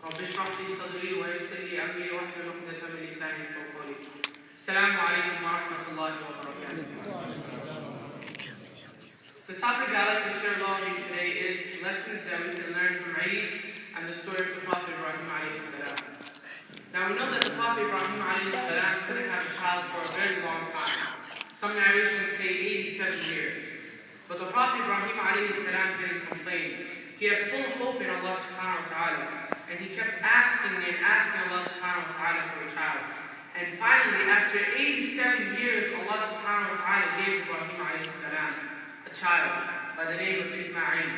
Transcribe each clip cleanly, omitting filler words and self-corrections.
رب اشرح لي صدري ويسر لي أمري واحلل عقدة من لساني يفقهوا قولي. السلام عليكم ورحمة الله وبركاته. The topic that I'd like to share along with you today is lessons that we can learn from Eid and the story of the Prophet Ibrahim alayhi salam. Now we know that the Prophet Ibrahim alayhi salam couldn't have a child for a very long time. Some narrations say 87 years. But the Prophet Ibrahim alayhi salam didn't complain. He had full hope in Allah subhanahu wa ta'ala. And he kept asking Allah subhanahu wa ta'ala for a child. And finally, after 87 years, Allah subhanahu wa ta'ala gave Ibrahim alayhi salam a child by the name of Ismail.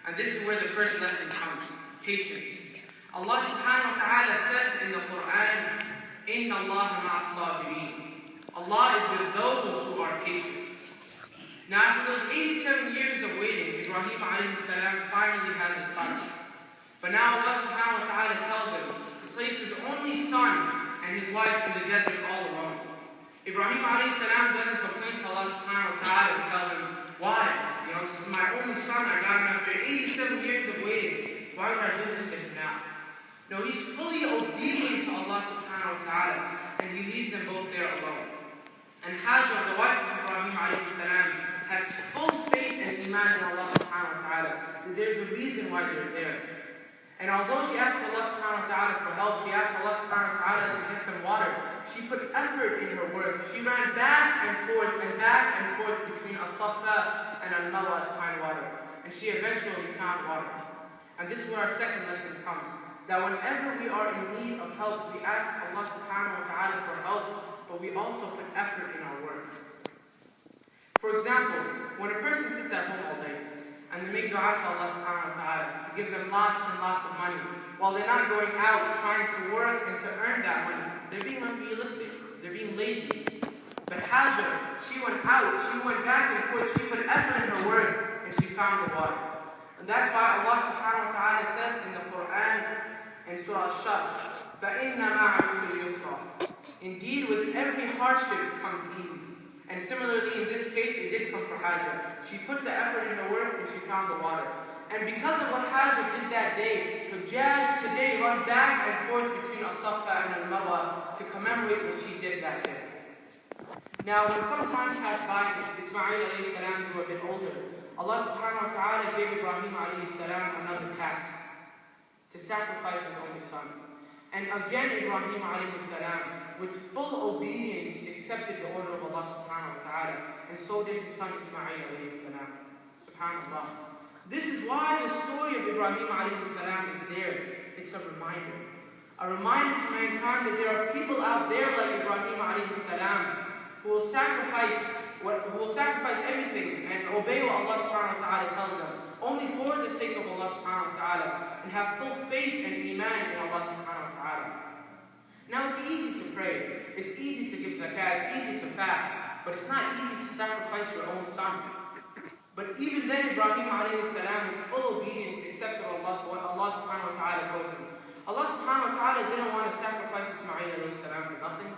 And this is where the first lesson comes, patience. Allah subhanahu wa ta'ala says in the Quran, Inna Allah ma'as sabirin. Allah is with those who are patient. Now after those 87 years of waiting, Ibrahim alayhi salam finally has a son. But now Allah subhanahu wa ta'ala tells him to place his only son and his wife in the desert all alone. Ibrahim alayhi salam doesn't complain to Allah subhanahu wa ta'ala and tell him, why? This is my only son, I got him after 87 years of waiting. Why would I do this to him now? No, he's fully obedient to Allah subhanahu wa ta'ala, and he leaves them both there alone. And Hajar, the wife of Ibrahim alayhi salam, has full faith and iman in Allah subhanahu wa ta'ala. There's a reason why they're there. And although she asked Allah subhanahu wa ta'ala for help, she asked Allah subhanahu wa ta'ala to get them water, she put effort in her work. She ran back and forth between As-Safa and Al-Marwa to find water. And she eventually found water. And this is where our second lesson comes. That whenever we are in need of help, we ask Allah subhanahu wa ta'ala for help, but we also put effort in our work. For example, when a person sits at home all day, and they make dua to Allah subhanahu wa ta'ala to give them lots and lots of money, while they're not going out trying to work and to earn that money, they're being unrealistic, they're being lazy. But Hajar, she went out, she went back and forth, she put effort in her work, and she found the water. And that's why Allah subhanahu wa ta'ala says in the Quran, in Surah Ash-Shams, فَإِنَّ مَعَ الْعُسْرِ يُسْرًا. Indeed, with every hardship comes ease. And similarly, in this case, it did come for Hajar. She put the effort in her work and she found the water. And because of what Hajar did that day, Hujjaj today run back and forth between As-Safa and Al-Marwa to commemorate what she did that day. Now, when some time passed by, Ismail alayhi salam grew a bit older. Allah subhanahu wa ta'ala gave Ibrahim alayhi salam another task, to sacrifice his only son. And again, Ibrahim alayhi salam, with full obedience, accepted the order of Allah subhanahu wa ta'ala. And so did his son Ismail alayhi salam. Subhanallah. This is why the story of Ibrahim alayhi salam is there. It's a reminder. A reminder to mankind that there are people out there like Ibrahim alayhi salam who will sacrifice everything and obey what Allah subhanahu wa ta'ala tells them, only for the sake of Allah subhanahu wa ta'ala, and have full faith and iman in Allah subhanahu wa ta'ala. Now it's easy to pray, it's easy to give zakat, it's easy to fast, but it's not easy to sacrifice your own son. But even then, Ibrahim alayhi salam, with full obedience, accepted what Allah subhanahu wa ta'ala told him. Allah subhanahu wa ta'ala didn't want to sacrifice Ismail alayhi salam for nothing.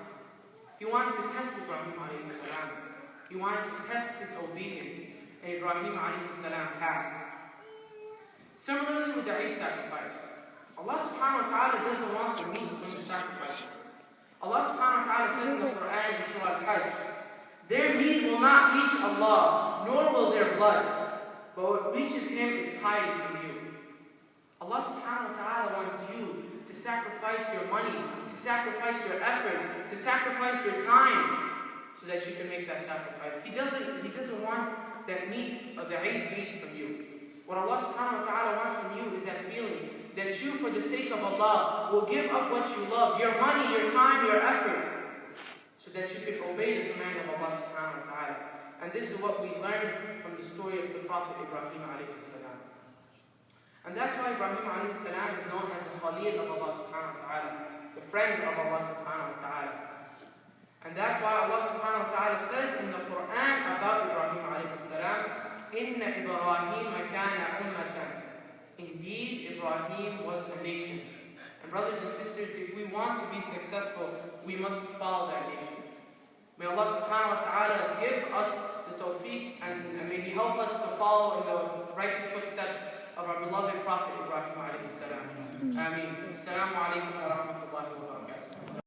He wanted to test Ibrahim alayhi salam. He wanted to test his obedience, and Ibrahim alayhi salam passed. Similarly with the Eid sacrifice, Allah subhanahu wa ta'ala doesn't want the meat from the sacrifice. Allah subhanahu wa ta'ala says in the Quran in Surah Al-Hajj, their meat will not reach Allah, nor will their blood, but what reaches Him is piety from you. Allah subhanahu wa ta'ala wants you to sacrifice your money, to sacrifice your effort, to sacrifice your time, so that you can make that sacrifice. He doesn't want that meat, or the Eid meat from you. What Allah subhanahu wa ta'ala wants from you is that feeling that you, for the sake of Allah, will give up what you love, your money, your time, your effort, so that you can obey the command of Allah subhanahu wa ta'ala. And this is what we learn from the story of the Prophet Ibrahim alayhi salam. And that's why Ibrahim alayhi salam is known as the Khalil of Allah subhanahu wa ta'ala, the friend of Allah subhanahu wa ta'ala. And that's why Allah subhanahu wa ta'ala says in the Quran about Ibrahim alayhi salam, Inna Ibrahim kana ummatan. Indeed, Ibrahim was a nation. And brothers and sisters, if we want to be successful, we must follow that nation. May Allah subhanahu wa ta'ala give us the tawfiq, and may He help us to follow in the righteous footsteps of our beloved Prophet Ibrahim alayhi salam. Ameen. Assalamu alaikum wa rahmatullahi